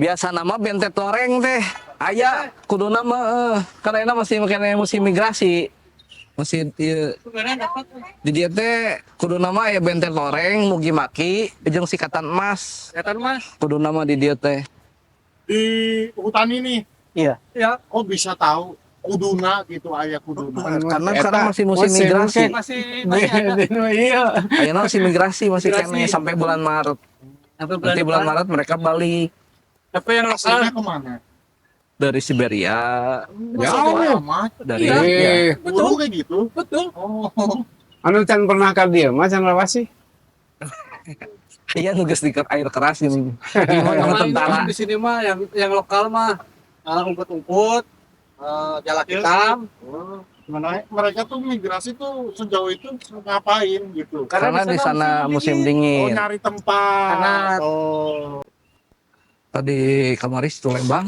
Biasa nama bentet loreng teh aya kudu nama karena masih makanya musim migrasi musim di dia teh kudu nama ya bentet loreng mugi maki jeung sikatan emas kudu nama di dia teh Di hutan ini iya ya kok bisa tahu kuduna gitu ayah kuduna karena sekarang masih musim migrasi masih ada. iya ayeuna masih migrasi masih kene sampai bulan Maret nanti bulan Maret mereka balik Tapi yang aslinya lokal kemana dari Siberia jauh dari Iya. ya, betul kayak gitu betul. oh Anu can pernah ka dieu mah can lawasi. iya nugas di air keras ini gimana sama tentara Di sini mah yang lokal mah umpet-umpet, jalak hitam. Gimana mereka tuh migrasi tuh sejauh itu ngapain gitu karena di sana musim oh dingin nyari tempat Hangat. oh tadi kemarin itu Lembang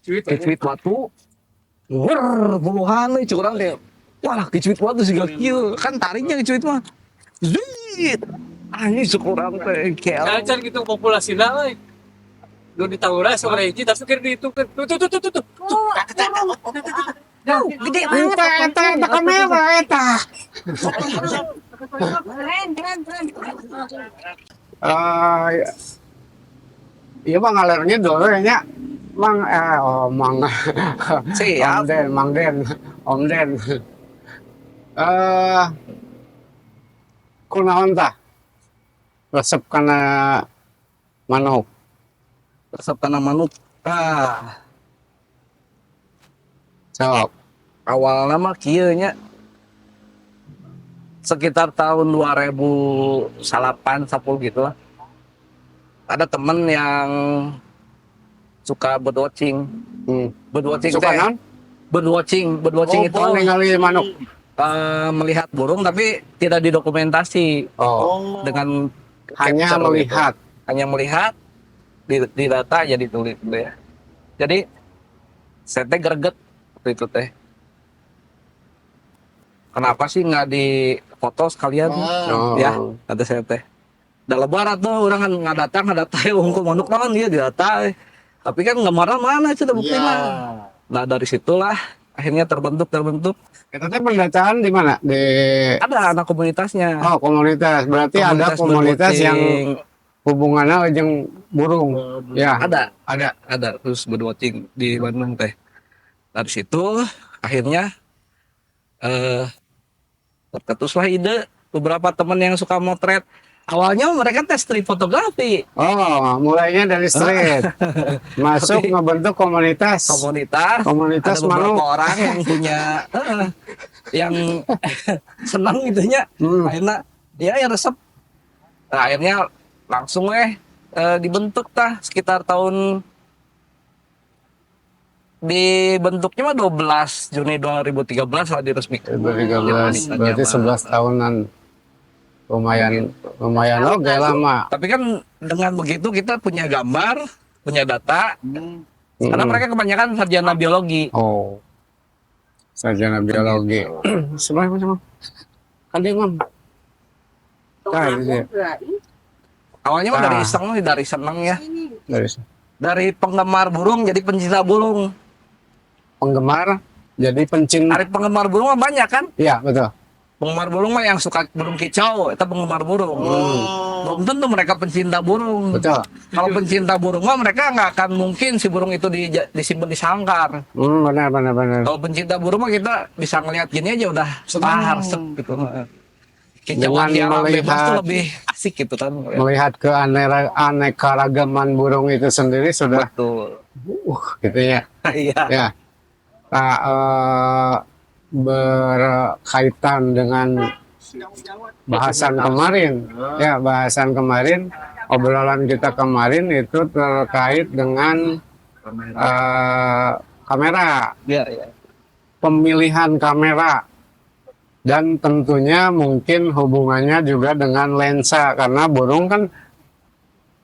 Kicuit watu puluhan nih curang deh wah kicuit watu sih gak kieu kan tariknya kicuit mah zit ini sekurang teh kel Kan gitu populasinya lah. Lu di Taura sore hiji tapi kira itu tuh. gede Eta kamera eta. Iya bang ngalernya dulu nya. Mang mang siap Mang Den. Kunaon tah? Resep kana manuk. resep tanah manuk Sok. awalnya mah kieu nya sekitar tahun 2008 10 gitu lah ada temen yang suka birdwatching birdwatching Suka teh naon? birdwatching itu ningali manuk. melihat burung tapi tidak didokumentasi Oh, dengan hanya capture melihat. gitu. Hanya melihat di data jadi tulis gitu ya. Jadi saya teh greget waktu itu teh. Kenapa sih nggak di foto sekalian? Oh. Ya, kata saya teh. Dalam barat tuh orang kan nggak datang unggul manuk naon dia di data. Tapi kan nggak marah mana itu bukti Iya. mah. Nah dari situlah akhirnya terbentuk. Kita teh pendataan di mana? Di Ada anak komunitasnya. komunitas. Berarti ada komunitas yang hubungannya jeung burung. Ya, ada ada. terus birdwatching di Bandung teh. Dari situ akhirnya tercetuslah ide beberapa teman yang suka motret. Awalnya mereka tes street fotografi. Oh, mulainya dari street. Masuk ngebentuk komunitas. Komunitas ada beberapa manuk. orang yang punya yang senang gitunya. Akhirnya ya resep. Nah, akhirnya langsung dibentuk sekitar tahun dibentuknya mah 12 Juni 2013 lah diresmikan. 2013, berarti 11 tahunan. Lumayan oke lama. Tapi kan dengan begitu kita punya gambar, punya data. Karena mereka kebanyakan sarjana biologi. Oh, sarjana biologi. Sebelah macam kan dia ngom. Awalnya mah dari seneng ya. Dari Dari penggemar burung jadi pencinta burung. penggemar jadi pencinta. Dari penggemar burung mah banyak kan? Iya, betul. Penggemar burung mah yang suka burung kicau, itu penggemar burung. Belum tentu mereka pencinta burung. Betul. Kalau pencinta burung mah mereka nggak akan mungkin si burung itu disimpan di sangkar. Benar. Kalau pencinta burung mah kita bisa ngelihat gini aja udah harsep gitu. Kicauan di alam bebas tuh lebih asik gitu kan. Melihat keanekaragaman burung itu sendiri sudah Betul. gitu ya. Iya. Ya. Nah, berkaitan dengan bahasan kemarin, obrolan kita kemarin itu terkait dengan kamera, Iya. pemilihan kamera, dan tentunya mungkin hubungannya juga dengan lensa karena burung kan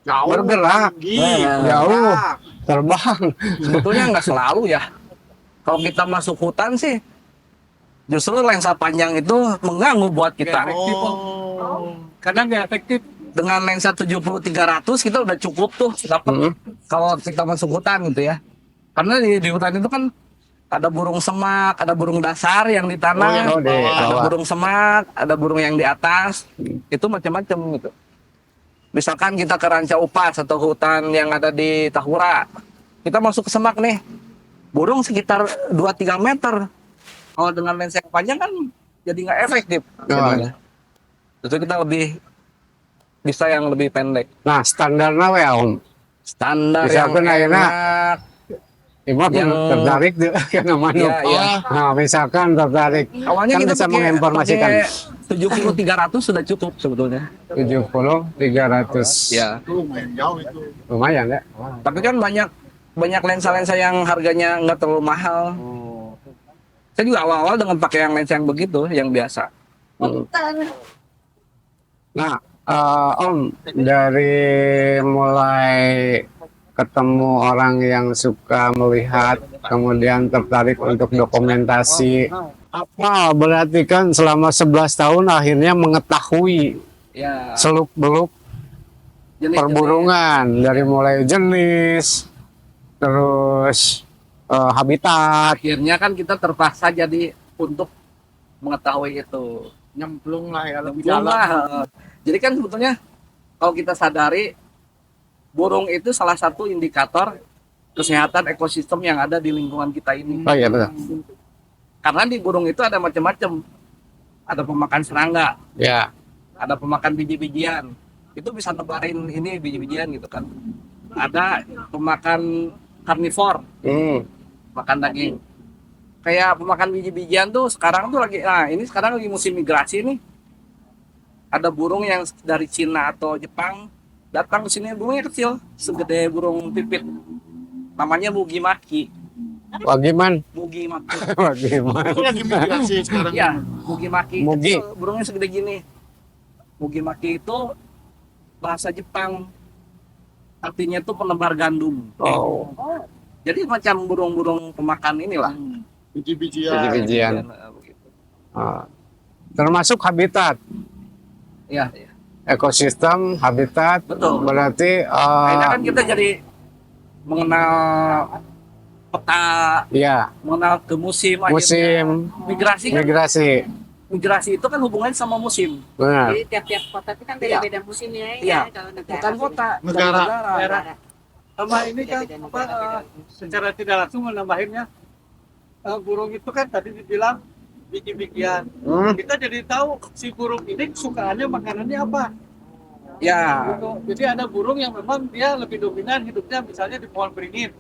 bergerak jauh, terbang. Sebetulnya nggak selalu ya. Kalau kita masuk hutan sih Justru lensa panjang itu mengganggu buat kita. Oh. Kadang nggak efektif. Dengan lensa 70-300 kita udah cukup tuh dapat kalau kita masuk hutan gitu ya. Karena di hutan itu kan ada burung semak, ada burung dasar yang di tanah, Oh, di ada bawah. burung semak, ada burung yang di atas. Itu macam-macam gitu. Misalkan kita ke Ranca Upas atau hutan yang ada di Tahura, kita masuk ke semak nih, burung sekitar 2-3 meter. Kalau dengan lensa yang panjang kan jadi nggak efektif. jadinya. Itu kita lebih bisa yang lebih pendek. Nah, standarnya we Om. Standar Misalkan yang ayeuna enak. Imam Yang- tertarik tuh karena manuk. Iya, iya. Nah, misalkan tertarik. Awalnya Kan kita bisa pakai menginformasikan. 70-300 sudah cukup sebetulnya. 70-300. Ya. Itu lumayan jauh itu. Lumayan ya. Tapi kan banyak lensa-lensa yang harganya nggak terlalu mahal. Saya juga awal-awal dengan pakai yang lensa yang begitu, yang biasa. Nah, Om, dari mulai ketemu orang yang suka melihat, kemudian tertarik untuk dokumentasi, apa berarti kan selama 11 tahun akhirnya mengetahui Ya. seluk-beluk perburungan dari mulai jenis, terus habitat. Akhirnya kan kita terpaksa jadi untuk mengetahui itu. Nyemplung lah ya lebih Belum dalam. lah. Jadi kan sebetulnya kalau kita sadari burung itu salah satu indikator kesehatan ekosistem yang ada di lingkungan kita ini. Oh iya betul. Karena di burung itu ada macam-macam. Ada pemakan serangga, Ya, ada pemakan biji-bijian. Itu bisa nebarin ini biji-bijian gitu kan. Ada pemakan karnivor, makan daging. Kayak pemakan biji-bijian tuh sekarang tuh lagi, nah ini sekarang lagi musim migrasi nih. Ada burung yang dari Cina atau Jepang datang ke sini, burungnya kecil, segede burung pipit. Namanya mugimaki. Wagiman, Mugimaki. wagiman. Itu lagi migrasi sekarang. Iya, mugimaki. Mugi. Kecil, burungnya segede gini. Mugimaki itu bahasa Jepang. Artinya tuh penebar gandum. Oh, Jadi macam burung-burung pemakan inilah. Biji-bijian. biji-bijian. Begitu. Ah. Termasuk habitat, Iya, iya. ekosistem, habitat. Betul. Berarti Akhirnya kan kita jadi mengenal peta, ya mengenal ke musim. akhirnya. musim Migrasi kan, migrasi, itu kan hubungannya sama musim. benar. Jadi tiap-tiap kota itu kan beda-beda musimnya Iya. ya. Kalau negara Bukan kota, Negara. Daerah. Sama ini kan Beda-beda apa, negara. secara tidak langsung menambahinnya burung itu kan tadi dibilang biji-bijian. Kita jadi tahu si burung ini sukaannya makanannya apa. Ya, Gitu. Jadi ada burung yang memang dia lebih dominan hidupnya misalnya di pohon beringin.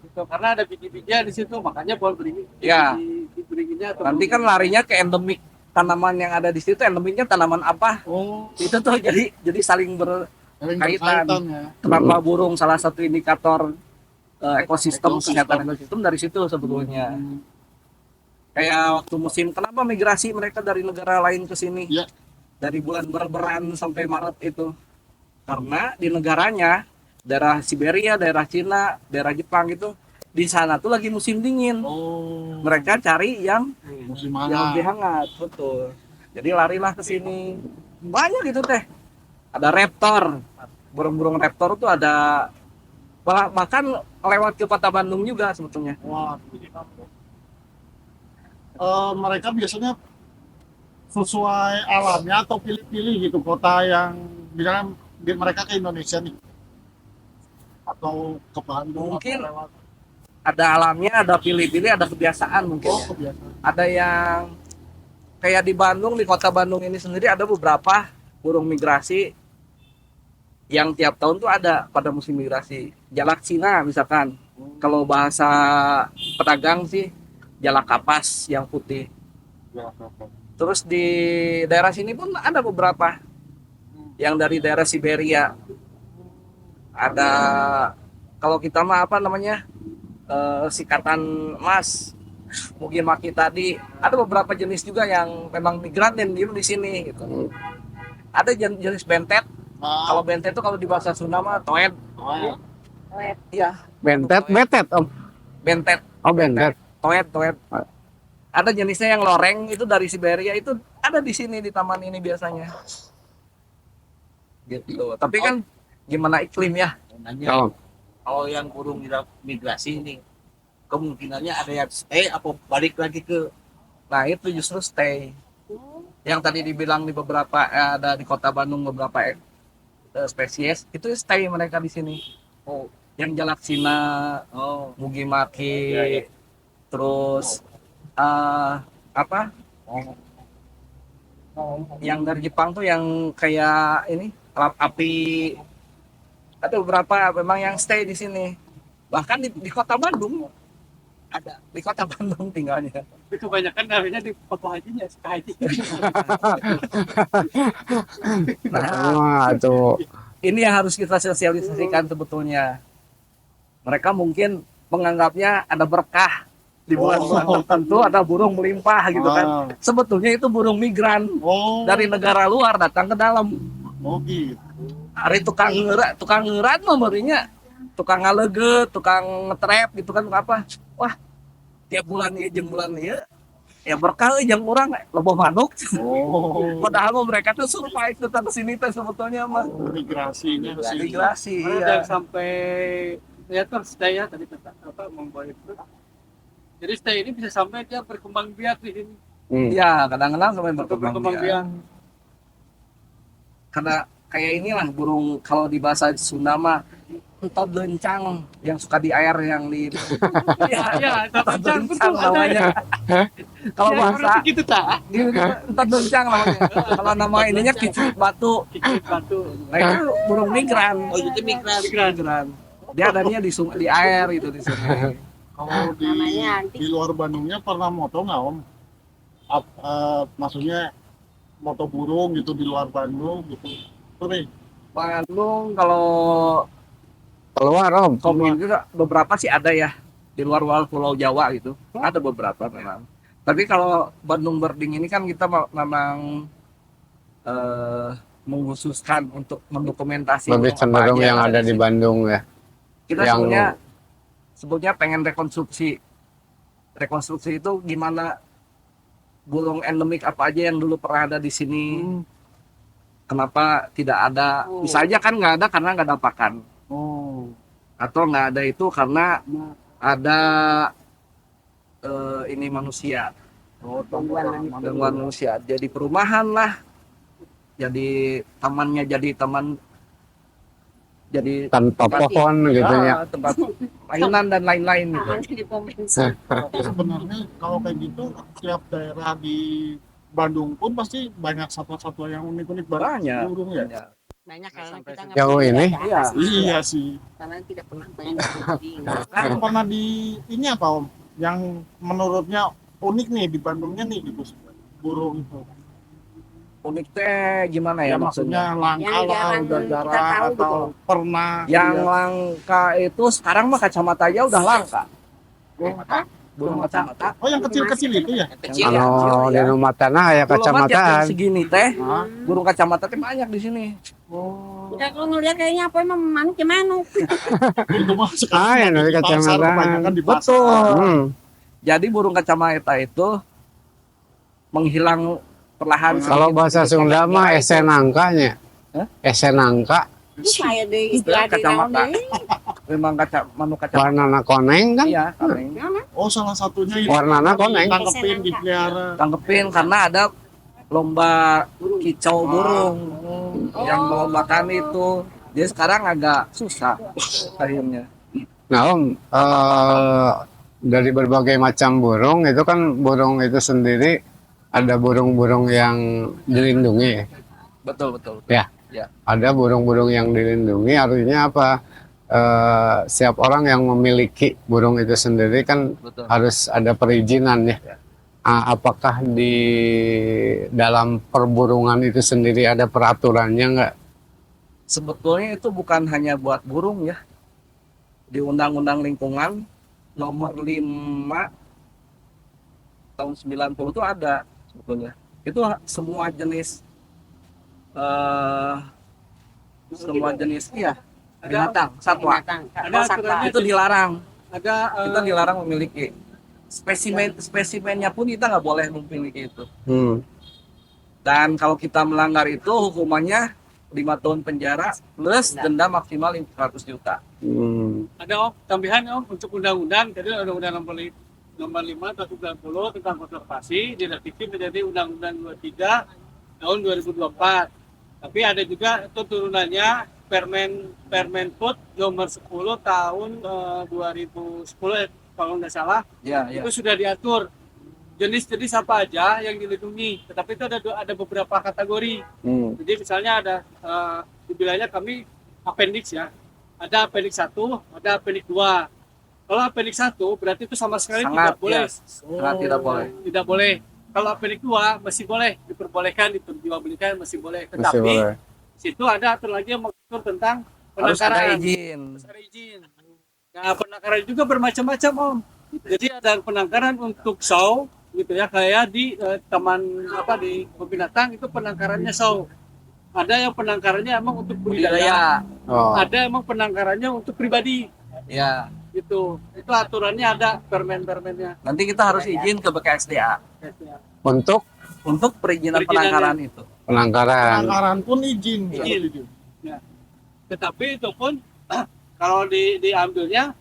Gitu. Karena ada biji-bijian di situ, makanya pohon beringin. Ya. Di beringinnya atau nanti kan larinya ke endemik tanaman yang ada di situ. Endemiknya tanaman apa? Oh, Itu tuh jadi saling saling Kaitan. berkaitan ya. kenapa burung salah satu indikator ekosistem, Ekosistem. kesehatan ekosistem dari situ sebetulnya. Kayak waktu musim, kenapa migrasi mereka dari negara lain ke sini? Iya. Dari bulan berberan sampai Maret itu. Karena di negaranya, daerah Siberia, daerah Cina, daerah Jepang itu, di sana tuh lagi musim dingin. Oh, Mereka cari yang musim lebih mana? hangat, betul. Jadi larilah ke sini. Banyak gitu teh. Ada raptor. Burung-burung raptor tuh ada, bahkan lewat ke Kota Bandung juga sebetulnya. Wah, mereka biasanya sesuai alamnya atau pilih-pilih gitu kota yang misalnya mereka ke Indonesia nih atau ke Bandung Mungkin. atau lewat Ada alamnya, ada pilih-pilih, ada kebiasaan mungkin. Ya. kebiasaan. Ada yang kayak di Bandung, di Kota Bandung ini sendiri ada beberapa burung migrasi yang tiap tahun tuh ada pada musim migrasi. Jalak Cina misalkan. Kalau bahasa pedagang sih jalak kapas yang putih. Terus di daerah sini pun ada beberapa yang dari daerah Siberia. Ada, kalau kita mah apa namanya, sikatan emas, mugimaki tadi. Ada beberapa jenis juga yang memang migran dan di sini gitu. Ada jenis bentet. Kalau bentet itu kalau di bahasa Sunda mah toed. Iya, Bentet, betet Om. bentet, Oh bentet. toed. Ada jenisnya yang loreng itu dari Siberia itu ada di sini di taman ini biasanya. Gitu. Tapi kan gimana iklim ya? Nanya, Oh, kalau yang burung migrasi ini kemungkinannya ada yang stay apa balik lagi ke Nah, itu justru stay. Yang tadi dibilang di beberapa ada di Kota Bandung beberapa spesies itu stay mereka di sini. oh Yang Jalaksina, oh Mugimaki, iya, iya. terus apa? Yang dari Jepang tuh yang kayak ini lap api. Ada beberapa memang yang stay di sini. Bahkan di Kota Bandung ada di Kota Bandung tinggalnya. Tapi kebanyakan akhirnya di Papua Hajinya suka haji. Nah, wah tuh. ini yang harus kita sosialisasikan sebetulnya. Mereka mungkin menganggapnya ada berkah di bulan-bulan tertentu, ada burung melimpah gitu kan. Ah. Sebetulnya itu burung migran Oh, dari negara luar datang ke dalam. oh gitu. Hari tukang ngerat memberinya tukang ngalege, tukang ngetrap gitu kan apa. Wah, tiap bulan ieu jeung bulan ieu ya berkah jeung urang loba manuk. Oh, Padahal mah mereka tuh survive tentang sini teh sebetulnya mah. migrasinya sih. Migrasi. Ada yang Iya. sampai ya kan stay ya tadi kata apa membawa itu. Jadi stay ini bisa sampai dia berkembang biak di sini. Ya, kadang-kadang sampai Atau berkembang berkembang biak. biak. Karena kayak inilah burung kalau di bahasa Sunda mah entah lencang yang suka di air yang di Iya, iya, entah tapi lencang namanya. Kalau bahasa gitu tak? entah lencang namanya. Kalau nama ininya kicit batu. Kikit batu. Nah itu burung migran. Oh itu migran. Migran. Dia adanya di di air itu di sini. Kalau Namanya antik. di luar Bandungnya pernah moto nggak Om? Maksudnya moto burung gitu di luar Bandung gitu. Sering. Bandung kalau Keluar Om. komunitas juga beberapa sih ada ya di luar Pulau Jawa gitu. Ada beberapa memang. Tapi kalau Bandung Birding ini kan kita memang mengkhususkan untuk mendokumentasi Lebih burung apa cenderung aja yang ada di sini. Bandung ya. Kita yang- sebetulnya pengen rekonstruksi itu gimana burung endemik apa aja yang dulu pernah ada di sini, kenapa tidak ada, bisa aja kan nggak ada karena nggak ada pakan, Oh, atau nggak ada itu karena ada ini manusia, gangguan manusia, jadi perumahan lah, jadi tamannya jadi taman, jadi Tanpa pohon gitu ya. tempat mainan dan lain-lain gitu. Taman di pom bensin. sebenarnya kalau kayak gitu tiap daerah di Bandung pun pasti banyak satwa-satwa yang unik-unik Banyak. burung ya. Ya. Banyak karena kita nggak Jauh pernah ini? lihat Iya. asli. Iya sih. Karena tidak pernah banyak di Kan pernah di ini apa Om? Yang menurutnya unik nih di Bandungnya nih gitu burung itu. Unik teh gimana ya, Ya maksudnya? maksudnya langka Yang lah, jarang udah kita jarang tahu atau gitu. pernah. Yang lihat. langka itu sekarang mah kacamata aja udah langka. Apa? Burung kacamata. Oh yang kecil-kecil itu ya? Kecil ya. Kalau di rumah tanah ya Dulu mah jatuh kacamataan. segini teh, Hah? burung kacamata teh banyak di sini. Oh, Udah kalau ngeliat kayaknya apa emang manuk ya manuk. itu mah Ah, ya, dari di pasar, kacamata. kebanyakan di pasar. Betul. Hmm. Jadi burung kacamata itu menghilang perlahan. Kalau bahasa Sunda mah esenangkanya. Hah? Esenangka Saya deh istilah di Kacamata. naon deui. Memang manuk kacamata. warnana koneng kan? Iya, kaleng. Oh salah satunya itu Warnana koneng. tangkepin dipelihara. Tangkepin karena ada lomba kicau burung yang melombakan itu. Jadi sekarang agak susah akhirnya. Nah Om, dari berbagai macam burung itu kan burung itu sendiri ada burung-burung yang dilindungi. Betul betul. Ada burung-burung yang dilindungi artinya apa? Setiap orang yang memiliki burung itu sendiri kan Betul. harus ada perizinan ya. Apakah di dalam perburungan itu sendiri ada peraturannya nggak? Sebetulnya itu bukan hanya buat burung ya. Di Undang-Undang Lingkungan nomor 5 tahun 90 itu ada sebetulnya. Itu semua jenis iya binatang, satwa Binatang. Ada Oh, satwa. aturannya. itu dilarang. Ada Kita dilarang memiliki. spesimennya pun kita nggak boleh memiliki itu. Hmm. Dan kalau kita melanggar itu hukumannya 5 tahun penjara plus denda maksimal 500 juta. Hmm. Ada Om, tambahan Om untuk undang-undang, jadi undang-undang nomor 5 tahun 90 tentang konservasi direvisi menjadi undang-undang 23 tahun 2024. Tapi ada juga itu turunannya Permenfood nomor 10 tahun 2010 kalau nggak salah. Ya, Itu sudah diatur jenis-jenis apa aja yang dilindungi. Tetapi itu ada beberapa kategori. Hmm. Jadi misalnya ada di wilayah kami appendix ya. Ada appendix 1, ada appendix 2. Kalau appendix 1 berarti itu sama sekali sangat tidak boleh. sangat tidak boleh. Tidak boleh. Kalau appendix 2 masih boleh diperbolehkan, diperjualbelikan masih boleh. Masih Tetapi boleh. situ ada aturan lagi yang mengatur tentang Harus ada penangkaran. izin. Harus ada izin. Nah, penangkaran juga bermacam-macam Om. Jadi ada penangkaran untuk show gitu ya, kayak di taman di kebun binatang itu penangkarannya show. Ada yang penangkarannya emang untuk budidaya, Budidaya. Oh. ada emang penangkarannya untuk pribadi Ya. gitu. Itu aturannya ada permennya. Nanti kita harus izin ke BKSDA Untuk untuk perizinan Perizinannya. penangkaran itu. penangkaran. Penangkaran pun izin. Izin. Ya. Tetapi itu pun kalau diambilnya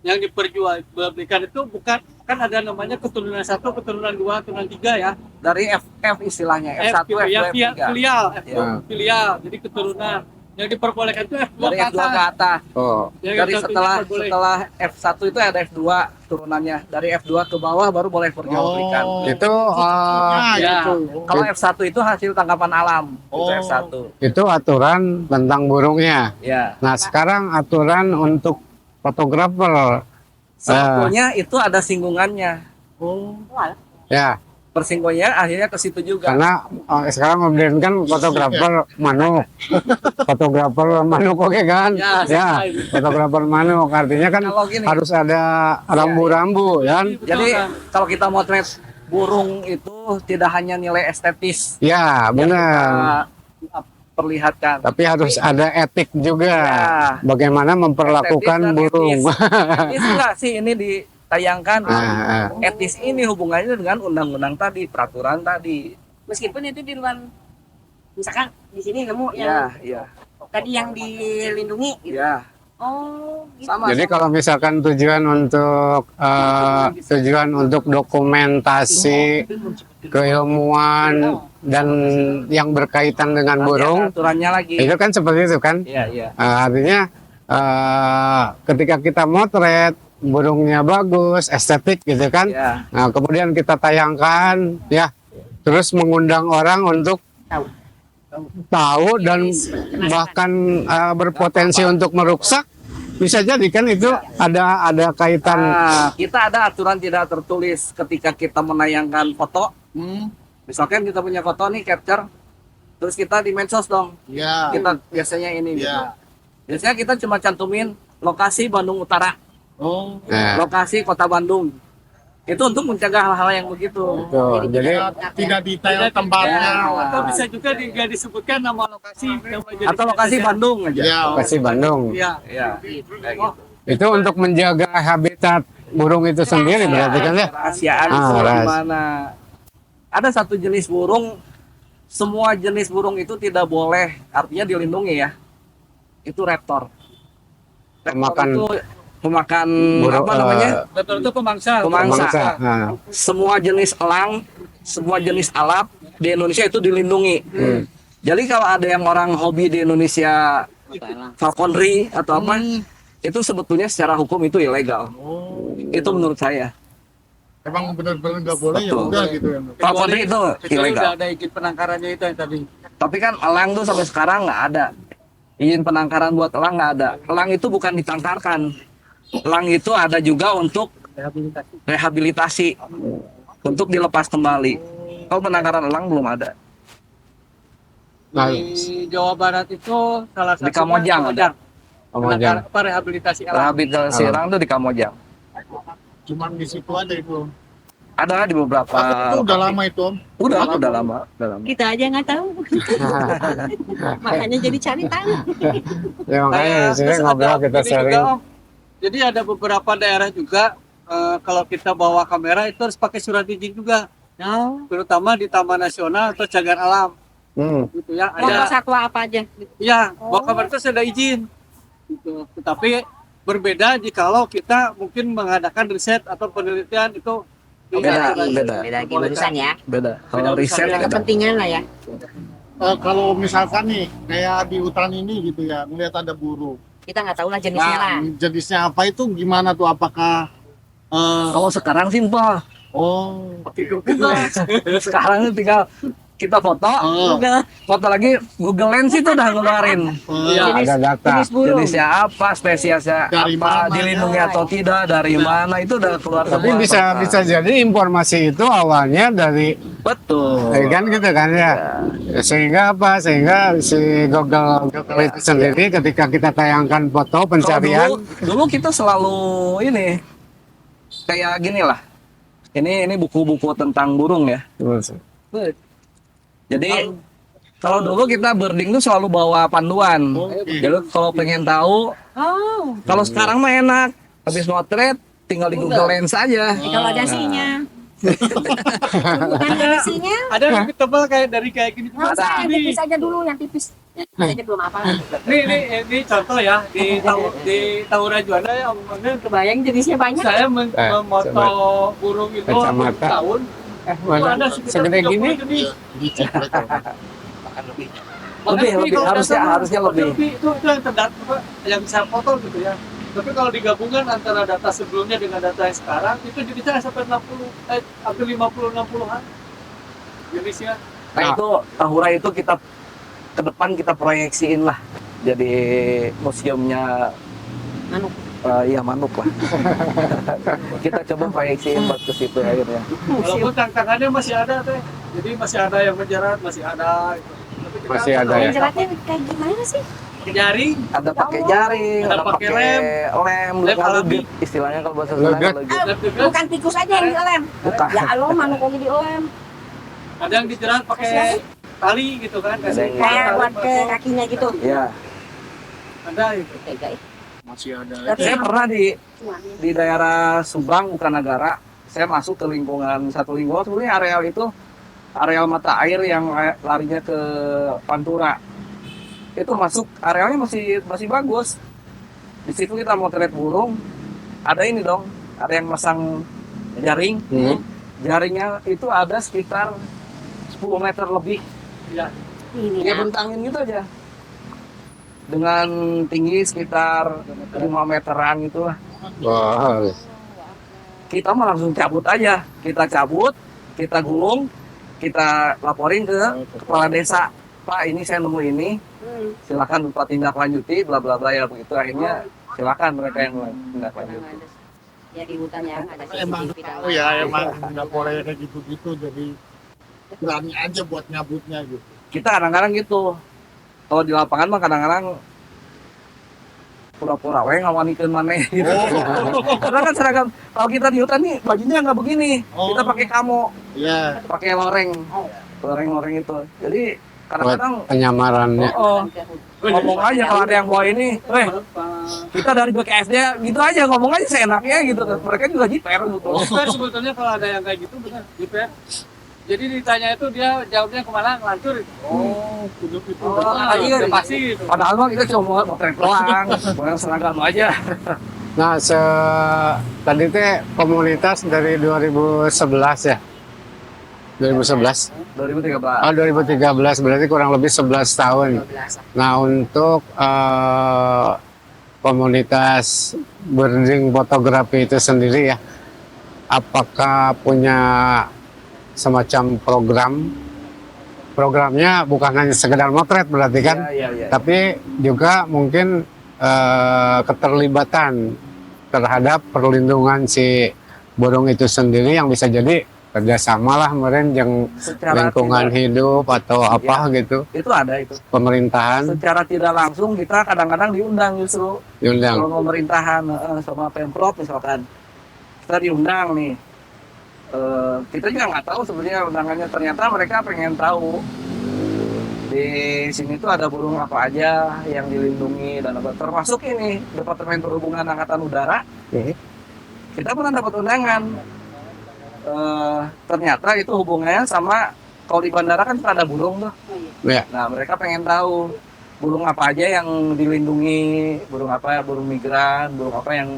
yang diperjualbelikan itu bukan, kan ada namanya keturunan 1, keturunan 2, keturunan 3 ya. Dari FF istilahnya, F1, gitu F2, ya, F3. filial, Ya. filial. Jadi keturunan yang diperbolehkan itu F2 Dari ke F2 ke atas. atas. Oh. Yang Dari satunya setelah diperboleh. F1 itu ada F2 turunannya. Dari F2 ke bawah baru boleh perjualbelikan. Oh. Itu Ya. Itu. Kalau F1 itu hasil tangkapan alam. Itu Oh. F1. itu aturan tentang burungnya. Ya. Nah, sekarang aturan untuk fotografer. Sebetulnya itu ada singgungannya. Oh. Ya, Persinggungnya akhirnya ke situ juga. karena sekarang modern kan fotografer manuk. Fotografer manuk oke kan? Ya, Ya, fotografer manuk artinya kan Kalau gini, harus ada rambu-rambu kan? Betul, jadi kan? kalau kita motret burung itu tidak hanya nilai estetis Ya, yang benar. kita perlihatkan. Tapi harus ada etik juga. Ya. Bagaimana memperlakukan Estetis dan burung. Ini enggak sih ini ditayangkan. Ah, Etis ini hubungannya dengan undang-undang tadi, peraturan tadi. Meskipun itu di luar, misalkan di sini nemu Ya, yang ya, tadi yang dilindungi gitu. ya. Oh, gitu. Sama. Jadi kalau misalkan tujuan untuk dokumentasi keilmuan dan yang berkaitan dengan Nanti burung, ada aturannya lagi. itu kan seperti itu kan? Iya, iya. Artinya ketika kita motret burungnya bagus, estetik gitu kan? Ya. Nah, kemudian kita tayangkan, ya, terus mengundang orang untuk tahu dan bahkan berpotensi untuk merusak, bisa jadi kan itu ada kaitan. Nah, kita ada aturan tidak tertulis ketika kita menayangkan foto. Misalkan kita punya foto nih capture, terus kita di medsos dong. Ya. Kita biasanya ini gitu. Ya. Biasanya kita cuma cantumin lokasi Bandung Utara, Oh. Nah, lokasi Kota Bandung. Itu untuk mencegah hal-hal yang begitu. tuh, jadi Tidak detail tempatnya. Atau bisa juga nggak disebutkan nama lokasi. Atau lokasi Bandung aja. Ya. kasih Bandung. Ya. Ya, kayak gitu. Itu untuk menjaga habitat burung itu sendiri berarti kan ya? Rahasiaan Ah, itu rahasia. gimana? Ada satu jenis burung, semua jenis burung itu tidak boleh, artinya dilindungi ya. Itu raptor. Raptor Pemakan itu pemakan burung, apa namanya? Betul itu pemangsa. Pemangsa. bangsa. Nah, Semua jenis elang, semua jenis alap di Indonesia itu dilindungi. Jadi kalau ada yang orang hobi di Indonesia falconry atau apa, itu sebetulnya secara hukum itu ilegal. Oh. Itu menurut saya. Emang benar-benar nggak boleh ya Betul. udah gitu ya. Falconry itu Kecuali ilegal. udah ada izin penangkarannya itu yang tadi. Tapi kan elang tuh sampai sekarang nggak ada. Izin penangkaran buat elang nggak ada. Elang itu bukan ditangkarkan. Elang itu ada juga untuk rehabilitasi. Untuk dilepas kembali. Kalau penangkaran elang belum ada. nah, Di Jawa Barat itu salah satu Di Kamojang ada. Kamojang. Rehabilitasi alam. Rehabilitasi elang tuh di Kamojang. Cuman di situ ada itu. Ada di beberapa. Itu udah lama itu Om. Udah lama. Kita aja nggak tahu. Makanya jadi cari tahu. Ya makanya di sini Terus ngobrol ada kita ini sharing. juga, Om. Jadi ada beberapa daerah juga kalau kita bawa kamera itu harus pakai surat izin juga, terutama di Taman Nasional atau Cagar Alam gitu ya. Ada Ada satwa apa aja? ya, bawa kamera itu ada izin. Gitu. Tetapi berbeda jikalau kita mungkin mengadakan riset atau penelitian itu Beda. Beda lagi urusan ya. Beda. Kalau riset Beda beda. Kepentingan lah ya. Kalau misalkan nih kayak di hutan ini gitu ya, melihat ada burung. Kita nggak tahu lah jenisnya lah. Nah, jenisnya apa itu gimana tuh? Apakah Kalau sekarang simpel. oh Sekarang tinggal kita foto, foto lagi Google Lens itu udah ngeluarin Ada data. Jenis burung. jenisnya apa, spesiesnya Dari apa, mana, dilindungi ya? atau tidak, dari mana itu udah keluar Tapi semua. bisa jadi informasi itu awalnya dari Betul. kan gitu kan ya. Sehingga apa? Sehingga si Google itu sendiri ketika kita tayangkan foto Kalau pencarian dulu kita selalu ini kayak gini lah. Ini buku-buku tentang burung ya. Jadi kalau dulu kita birding tuh selalu bawa panduan. Jadi kalau pengen tahu, kalau sekarang mah enak. Habis motret tinggal di Google Lens aja. Kalau ada sinya. Bukan ada sinya. ada yang lebih tebal kayak gini. Nggak usah, yang Ini, tipis aja dulu, yang tipis. Tipis aja belum apa. ini contoh ya di Tahura Juanda ya omongnya Kebayang jenisnya banyak. saya coba. memoto burung itu Kacamata. tahun itu ada sekitar segede 30 gini? jenis. Bahkan lebih. Lebih, kalau harusnya data harusnya lebih. itu yang terdata yang saya foto gitu ya. Tapi kalau digabungkan antara data sebelumnya dengan data yang sekarang itu jenisnya sampai 60 hampir 50-60-an jenisnya. Nah itu Tahura itu kita ke depan kita proyeksiin lah. Jadi museumnya Manuk. Iya manuk lah. Kita coba proyeksiin buat ke situ akhirnya. Walaupun tantangannya masih ada teh, jadi masih ada yang menjerat, masih ada. Tapi kita Masih ada ya? Jeratnya kayak gimana sih? jaring, Ada pakai jaring, Ada ada pakai pakai lem, Lem legit istilahnya kalau bahasa Sunda Legit. legit. dan juga Bukan tikus aja yang dilem. Bukan. Ya Allah, manuk lagi dilem. ada yang dijerat pakai tali gitu kan, Ada yang- Kayak buat ke kakinya gitu. Ya, ada itu. Tega ya. masih ada. Tapi saya pernah cuman di daerah Subang bukan negara. Saya masuk ke lingkungan satu lingkungan sebenarnya areal itu areal mata air yang larinya ke Pantura. Itu masuk arealnya masih bagus. Di situ kita mau terlihat burung, ada ini dong, ada yang masang jaring. Jaringnya itu ada sekitar 10 meter lebih. ini Ya nah. bentangin gitu aja. Dengan tinggi sekitar 5 meteran gitu lah. Wah, Kita mah langsung cabut aja. Kita cabut, kita gulung, kita laporin ke kepala desa. Pak, ini saya nemu ini. Silakan Bapak tindak lanjuti, bla bla bla ya begitu. Akhirnya silakan mereka yang tindak lanjuti. Ya di hutan ya ada Emang CCTV tahu ya, emang nggak boleh kayak gitu-gitu, jadi berani aja buat nyabutnya gitu. Kita kadang-kadang gitu. Kalau di lapangan mah kadang-kadang pura-pura we ngawanikeun maneh gitu. Karena kan seragam kalau kita di hutan nih bajunya nggak begini. Kita pakai kamo, Iya. pakai loreng itu. Jadi buat kadang-kadang penyamarannya. ngomong aja kalau ada yang bawa ini, kita dari BKS-nya gitu aja ngomong aja seenaknya gitu. Mereka juga jiper gitu. Jiper sebetulnya kalau ada yang kayak gitu benar, jiper. Jadi ditanya itu dia jawabnya kemana ngelantur. Oh, itu Tadi udah pasti gitu. Padahal mah kita cuma mau trek doang, bukan seragam aja. Nah, tadi teh komunitas dari 2011 ya. 2011. 2013. Oh, 2013 berarti kurang lebih 11 tahun. Nah, untuk komunitas birding fotografi itu sendiri ya, apakah punya semacam programnya bukan hanya sekedar motret berarti kan, Iya. tapi juga mungkin keterlibatan terhadap perlindungan si burung itu sendiri yang bisa jadi kerjasama lah meren yang Secara lingkungan tidak- hidup atau apa gitu itu ada itu. pemerintahan Secara tidak langsung kita kadang-kadang diundang justru diundang. kalau pemerintahan sama Pemprov misalkan kita diundang nih. Kita juga nggak tahu sebenarnya undangannya, ternyata mereka pengen tahu di sini tuh ada burung apa aja yang dilindungi dan apa termasuk ini Departemen Perhubungan Angkatan Udara. kita pernah dapat undangan. Ternyata itu hubungannya sama kalau di bandara kan suka ada burung tuh. Ya. Nah, mereka pengen tahu burung apa aja yang dilindungi, burung apa, burung migran, burung apa yang.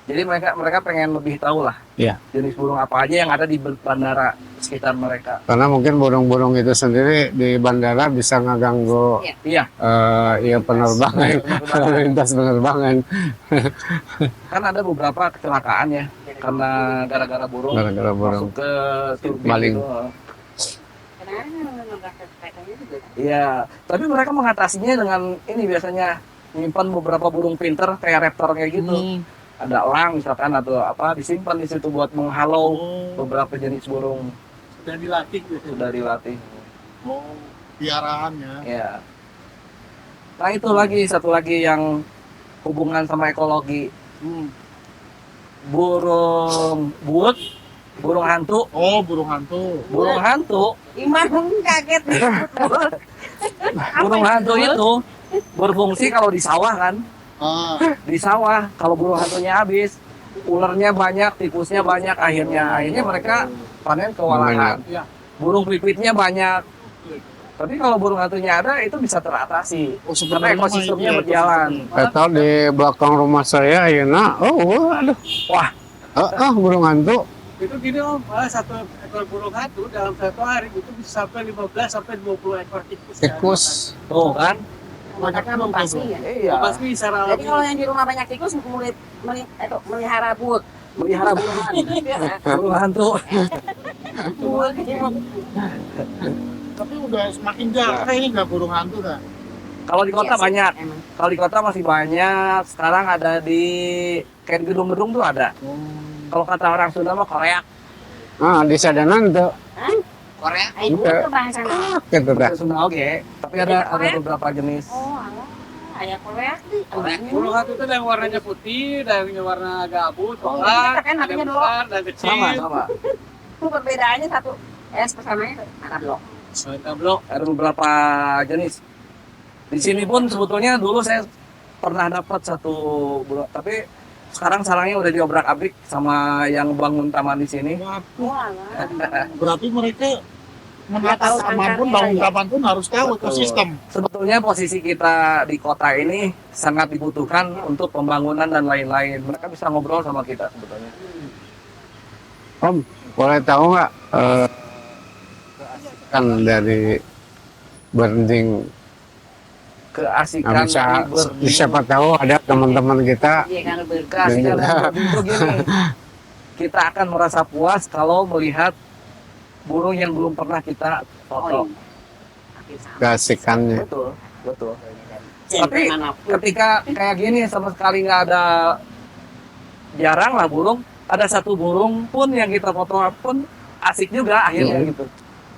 Jadi mereka pengen lebih tahu lah Iya. jenis burung apa aja yang ada di bandara sekitar mereka. Karena mungkin burung-burung itu sendiri di bandara bisa ngeganggu Iya, ya penerbangan, lintas penerbangan. kan ada beberapa kecelakaan ya karena gara-gara burung Gara-gara burung. masuk ke turbin Maling. gitu. Kadang-kadang nabrak keretanya juga. Iya, tapi mereka mengatasinya dengan ini biasanya menyimpan beberapa burung pinter kayak raptor kayak gitu. Ada elang misalkan atau apa disimpan di situ buat menghalau beberapa jenis burung Sudah dilatih gitu. sudah dilatih. Oh, piaraannya. Ya. Nah itu lagi satu lagi yang hubungan sama ekologi, burung but, burung hantu. Oh, burung hantu. Burung hantu, Iman kaget. burung hantu itu berfungsi kalau di sawah kan. Ah, Di sawah kalau burung hantunya habis, ularnya banyak, tikusnya banyak, akhirnya mereka panen kewalahan. Iya. Burung pipitnya banyak. Tapi kalau burung hantunya ada itu bisa teratasi. oh Karena sebenarnya ekosistemnya mah iya, berjalan. Atau di belakang rumah saya, ayeuna, aduh, Wah, burung hantu. Itu gini om, satu ekor burung hantu dalam satu hari itu bisa sampai 15 sampai 20 ekor tikus. Tikus. tuh kan? Banyaknya Belum belum pasti ya. Iya. Pasti secara Jadi kalau yang di rumah banyak tikus melihara but. Melihara burung hantu. tapi udah semakin jarang ini nggak burung hantu dah. Kalau di kota Iya sih, banyak. emang. Kalau di kota masih banyak. Sekarang ada di kayak gedung-gedung tuh ada. Kalau kata orang Sunda mah koreak. Ah, di sadanan tuh, Koreak. Itu tuh bahasa gitu dah. Bahasa Sunda oke. Tapi ada beberapa jenis. Oh, alah. Ayah Korea. burung hantu itu ada yang warnanya putih, ada yang warna agak abu, Oh, coklat, kan ada hatinya yang dua. besar dan kecil. Sama. Itu perbedaannya satu. Persamanya anak blok. Tablok. Ada beberapa jenis. Di sini pun sebetulnya dulu saya pernah dapat satu burung, tapi sekarang sarangnya udah diobrak-abrik sama yang bangun taman di sini. Waduh, Oh, alah. berarti mereka Nggak tahu menatas taman pun angkarnya bangun kali ya? taman pun harus tahu ekosistem. Sebetulnya posisi kita di kota ini sangat dibutuhkan untuk pembangunan dan lain-lain. Mereka bisa ngobrol sama kita sebetulnya. Om, boleh tahu nggak kan dari berending? Keasikan Nah, bisa, dari berdiri. siapa tahu ada teman-teman kita Iya kan lebih Keasikan Dan dari berdiri itu gini. Kita akan merasa puas kalau melihat burung yang belum pernah kita foto. keasikannya. Betul, betul. Tapi Tapi ketika kayak gini sama sekali nggak ada, jarang lah burung. Ada satu burung pun yang kita foto pun asik juga akhirnya gitu.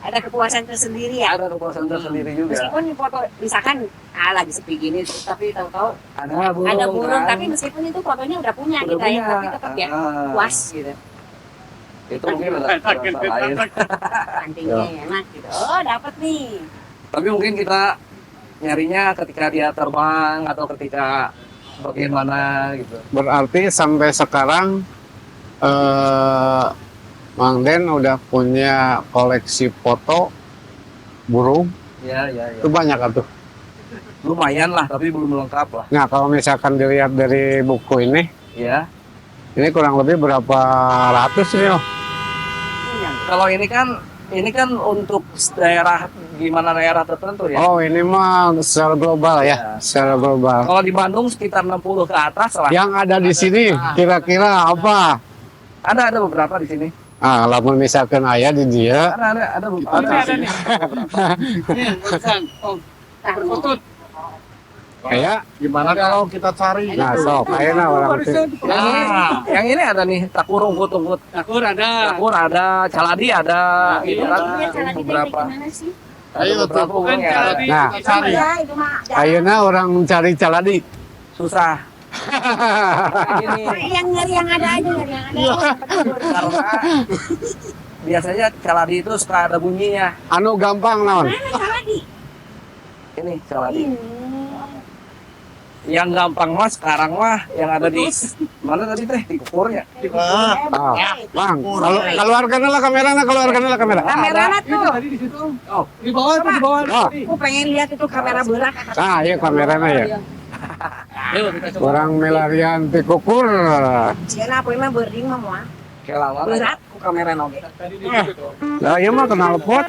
ada kepuasan tersendiri ya. Ada kepuasan tersendiri juga. Meskipun foto misalkan lagi sepi gini tapi tahu-tahu Ada burung, ada burung kan? tapi meskipun itu fotonya udah punya Udah kita ya punya. tapi tetap ya Ah. puas gitu. Itu mungkin ada rasa lain. Antingnya enak gitu. Oh, dapat nih. Tapi mungkin kita nyarinya ketika dia terbang atau ketika bagaimana gitu. Berarti sampai sekarang Mang Den udah punya koleksi foto burung, Ya. itu banyak tuh. Lumayan lah, tapi belum lengkap lah. Nah, kalau misalkan dilihat dari buku ini Ya. kurang lebih berapa ratus nih, oh? Kalau ini kan untuk daerah gimana daerah tertentu ya. Oh, ini mah secara global ya, Ya. secara global. Kalau di Bandung sekitar 60 ke atas lah. Yang ada di sini kira-kira apa? Ada beberapa di sini. Ah, lamun misalkan ayah di dia, Ada beberapa. Ini ada nih. Nih, barusan. Om, berkutut. kayak, Gimana kalau kita cari? nah sok, ayeuna orang Barusan. Yang ini ada nih takur ungkut. Takur ada. Takur ada, caladi ada, gitu kan. Iya, caladi Beberapa. gimana sih? Ada Ayo, beberapa tuh. burung ya. Caladi. Nah. kita cari. Ya, itu mah. ayeuna orang cari caladi. Susah. Gini, Yang ada aja, yang ada. karena biasanya caladi itu suka ada bunyinya. Anu gampang naon? Mana caladi? Ini caladi. yang gampang mah sekarang mah yang ada di mana tadi teh di kukurnya. Bang, kalau keluarkan lah kamera. Kamera tuh. Oh, di bawah tuh di bawah. Oh, Aku pengen lihat itu kamera berak. nah iya kameranya ya. Ayo kita coba. Orang melarian ti kukur. Siapa apa mah berding mah moal. Kelawar. Berat ku kamera noge. Lah iya mah kenal pot.